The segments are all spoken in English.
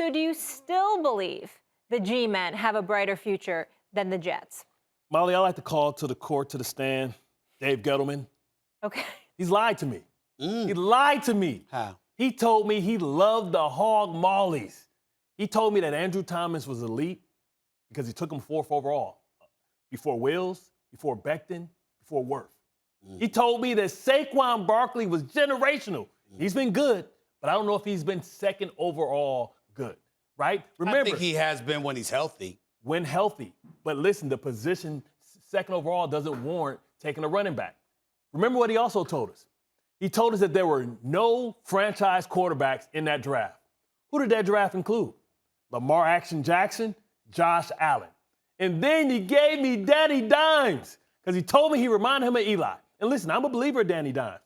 So do you still believe the G-men have a brighter future than the Jets? Molly, I like to call to the court, to the stand, Dave Gettleman. Okay. He's lied to me. He lied to me. How? He told me he loved the hog mollies. He told me that Andrew Thomas was elite because he took him 4th overall. Before Wills, before Becton, before Worth. He told me that Saquon Barkley was generational. He's been good, but I don't know if he's been 2nd overall good, right? Remember, I think he has been when he's healthy. when healthy. But listen, the position 2nd overall doesn't warrant taking a running back. Remember what he also told us? He told us that there were no franchise quarterbacks in that draft. Who did that draft include? Lamar Action Jackson, Josh Allen. And then he gave me Danny Dimes because he told me he reminded him of Eli. And listen, I'm a believer of Danny Dimes.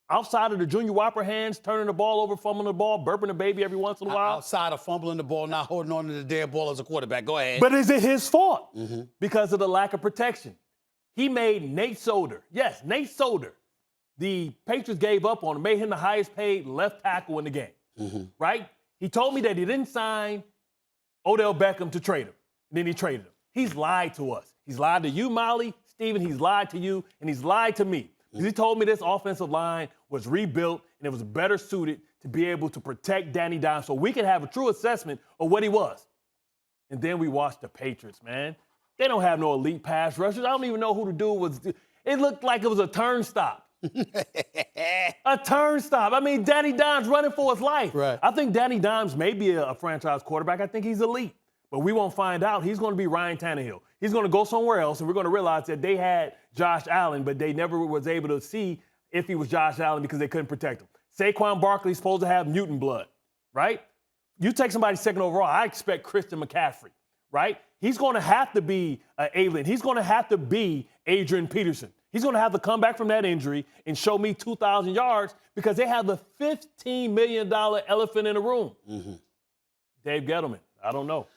Outside of the Junior Whopper hands, turning the ball over, fumbling the ball, burping the baby every once in a while. Outside of fumbling the ball, not holding on to the dead ball as a quarterback. Go ahead. But is it his fault? Because of the lack of protection. He made Nate Solder. Yes, Nate Solder. The Patriots gave up on him, made him the highest paid left tackle in the game. Right? He told me that he didn't sign Odell Beckham to trade him. And then he traded him. He's lied to us. He's lied to you, Molly, Steven. He's lied to you, and he's lied to me. Because he told me this offensive line was rebuilt and it was better suited to be able to protect Danny Dimes so we could have a true assessment of what he was. And then we watched the Patriots, man. They don't have no elite pass rushers. I don't even know who the dude was. It looked like it was a turnstile. A turnstile. I mean, Danny Dimes running for his life. Right. I think Danny Dimes may be a franchise quarterback. I think he's elite. But we won't find out. He's going to be Ryan Tannehill. He's going to go somewhere else, and we're going to realize that they had Josh Allen, but they never was able to see if he was Josh Allen because they couldn't protect him. Saquon Barkley's supposed to have mutant blood, right? You take somebody 2nd overall, I expect Christian McCaffrey, right? He's going to have to be an alien. He's going to have to be Adrian Peterson. He's going to have to come back from that injury and show me 2,000 yards because they have the $15 million elephant in the room. Dave Gettleman, I don't know.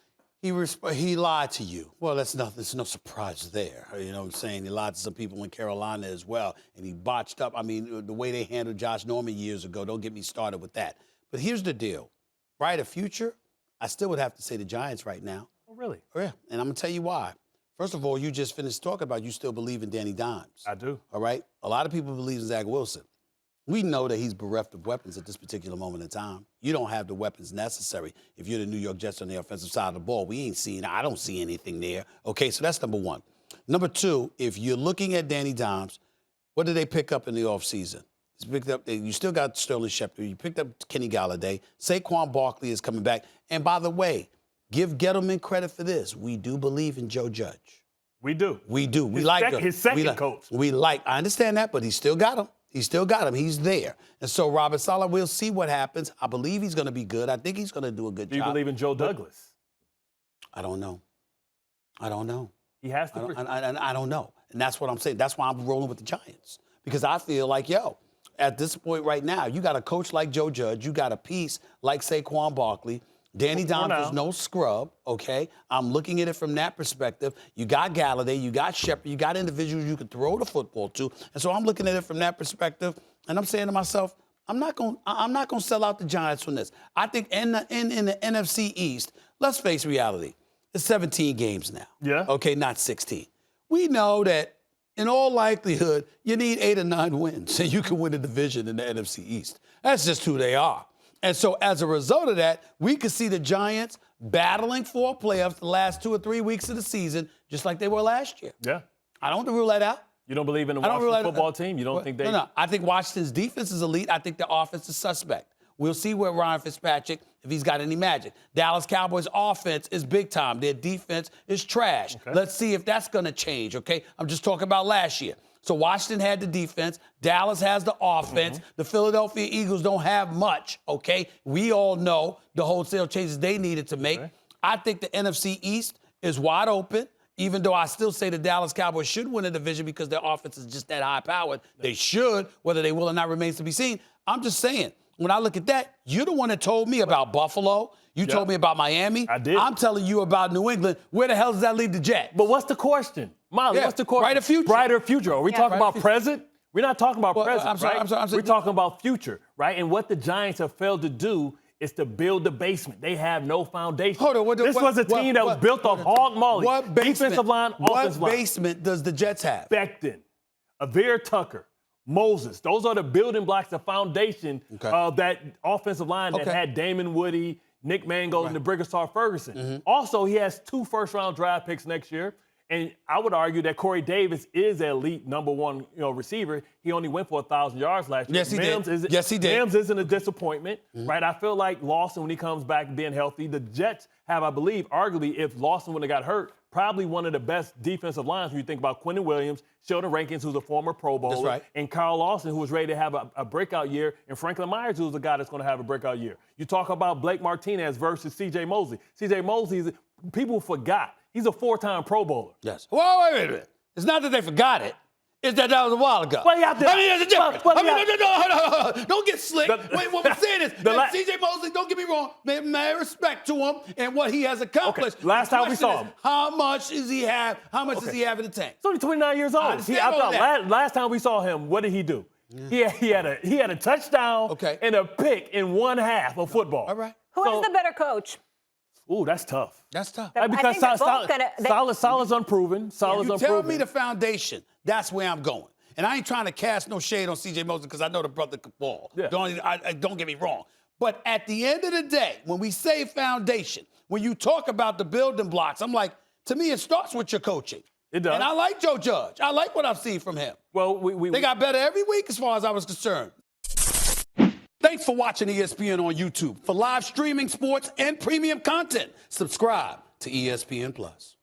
He lied to you. Well, there's no surprise there. You know what I'm saying? He lied to some people in Carolina as well, and he botched up. I mean, the way they handled Josh Norman years ago, don't get me started with that. But here's the deal. Brighter future, I still would have to say the Giants right now. Oh, really? Oh, yeah, and I'm going to tell you why. First of all, you just finished talking about you still believe in Danny Dimes. I do. All right? A lot of people believe in Zach Wilson. We know that he's bereft of weapons at this particular moment in time. You don't have the weapons necessary if you're the New York Jets on the offensive side of the ball. I don't see anything there. Okay, so that's number one. Number two, if you're looking at Danny Dimes, what did they pick up in the offseason? You still got Sterling Shepard. You picked up Kenny Galladay. Saquon Barkley is coming back. And by the way, give Gettleman credit for this. We do believe in Joe Judge. We do. We do. We like him. His second coach. I understand that, but he still got him. He's still got him. He's there. And so Robert Saleh, we'll see what happens. I believe he's going to be good. I think he's going to do a good job. Do you believe in Joe Douglas? I don't know. I don't know. He has to. I don't know. And that's what I'm saying. That's why I'm rolling with the Giants. Because I feel like, at this point right now, you got a coach like Joe Judge. You got a piece like Saquon Barkley. Danny Dimes is no scrub, okay? I'm looking at it from that perspective. You got Galladay, you got Shepard, you got individuals you can throw the football to. And so I'm looking at it from that perspective, and I'm saying to myself, I'm not going to sell out the Giants from this. I think in the NFC East, let's face reality, it's 17 games now. Yeah. Okay, not 16. We know that in all likelihood, you need 8 or 9 wins so you can win a division in the NFC East. That's just who they are. And so as a result of that, we could see the Giants battling for playoffs the last 2 or 3 weeks of the season, just like they were last year. Yeah. I don't rule that out. You don't believe in the Washington football team? You don't think they... No. I think Washington's defense is elite. I think the offense is suspect. We'll see where Ryan Fitzpatrick, if he's got any magic. Dallas Cowboys' offense is big time. Their defense is trash. Okay. Let's see if that's going to change, okay? I'm just talking about last year. So Washington had the defense. Dallas has the offense. The Philadelphia Eagles don't have much, okay? We all know the wholesale changes they needed to make. Okay. I think the NFC East is wide open, even though I still say the Dallas Cowboys should win a division because their offense is just that high-powered. They should. Whether they will or not remains to be seen. I'm just saying, when I look at that, you're the one that told me about Buffalo. You told me about Miami. I did. I'm telling you about New England. Where the hell does that leave the Jets? But what's the question? Molly, what's the question? Brighter future. Brighter future. Are we talking about present? We're not talking about present, I'm sorry. We're talking about future, right? And what the Giants have failed to do is to build the basement. They have no foundation. Hold on. This was a team that was built off hog molly. What basement, defensive line, offensive line. What basement does the Jets have? Becton, Avere Tucker, Moses. Those are the building blocks, the foundation of that offensive line that had Damon Woody, Nick Mangold, and the Brigastar Ferguson. Also, he has 2 first-round draft picks next year. And I would argue that Corey Davis is an elite number 1 receiver. He only went for 1,000 yards last year. Yes, he did. Yes, he did. Mims isn't a disappointment, right? I feel like Lawson, when he comes back being healthy, the Jets have, I believe, arguably, if Lawson wouldn't have got hurt, probably one of the best defensive lines when you think about Quentin Williams, Sheldon Rankins, who's a former Pro Bowler, and Carl Lawson, who was ready to have a breakout year, and Franklin Myers, who's the guy that's going to have a breakout year. You talk about Blake Martinez versus C.J. Mosley. C.J. Mosley, people forgot. He's a 4-time Pro Bowler. Yes. Well, wait a minute. It's not that they forgot it. It's that was a while ago. Well, yeah, I mean, there's a difference. No, don't get slick. Wait, what we're saying is, C.J. Mosley, don't get me wrong, mad respect to him and what he has accomplished. Okay. Last time we saw him. How much does he have? How much does he have in the tank? He's only 29 years old. Last time we saw him, what did he do? Yeah. He had a touchdown and a pick in 1 half of football. All right. Who is the better coach? Ooh, that's tough. That's tough. Because Saleh's unproven. You tell me the foundation. That's where I'm going. And I ain't trying to cast no shade on C.J. Mosley because I know the brother can ball. Yeah. Don't get me wrong. But at the end of the day, when we say foundation, when you talk about the building blocks, I'm like, to me, it starts with your coaching. It does. And I like Joe Judge. I like what I've seen from him. Well, they got better every week as far as I was concerned. Thanks for watching ESPN on YouTube. For live streaming, sports, and premium content, subscribe to ESPN+.